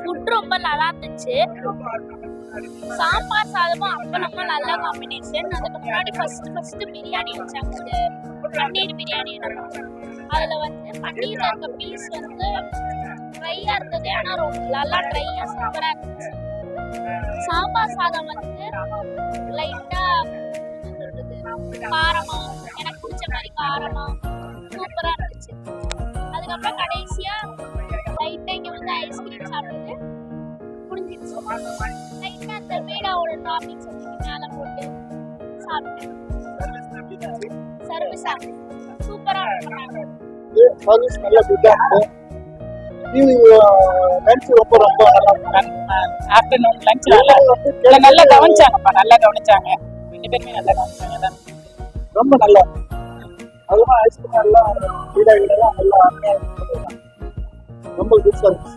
Food ரொம்ப நல்லா இருந்துச்சு. சாம்பார் சாதமும் அப்பளமும் நல்ல காம்பினேஷன். அதுக்கு முன்னாடி ஃபர்ஸ்ட் பிரியாணி வச்சாங்க, பன்னீர் பிரியாணி. அதுல வந்து பன்னீர்ல இருக்க பீஸ் வந்து ட்ரையா இருந்தது, ஆனா ரொம்ப நல்லா ட்ரையா சூப்பரா இருந்துச்சு. சாம்பார் சாதம் வந்து லைட்டா காரமா, எனக்கு பிடிச்ச மாதிரி காரமா சூப்பரா இருந்துச்சு. அதுக்கப்புறம் கடைசியா லைட்டா இங்க வந்து ஐஸ்கிரீம் சாப்பிட்டு முடிஞ்சிருச்சு. லைட்டா அந்த மேடாவோட டாப்பிங்ஸ் மேல போட்டு சாப்பிட்டேன். சர்வீஸ் சூப்பரா பண்ணாங்க. சர்வீஸ் நல்லா குட்டா இருக்கு. ஈவினிங் லஞ்ச் ரொம்ப நல்லா ஆஃப்டர்நூன் லஞ்ச் நல்லா கவனிச்சாங்கப்பா, நல்லா கவனிச்சாங்க. 2 பேருமே நல்லா கவனிச்சாங்க. ரொம்ப நல்லா அதுவும் ஐஸ்கிரீம் எல்லாம் வீடெல்லாம் நல்லா ரொம்ப குட் சர்வீஸ்.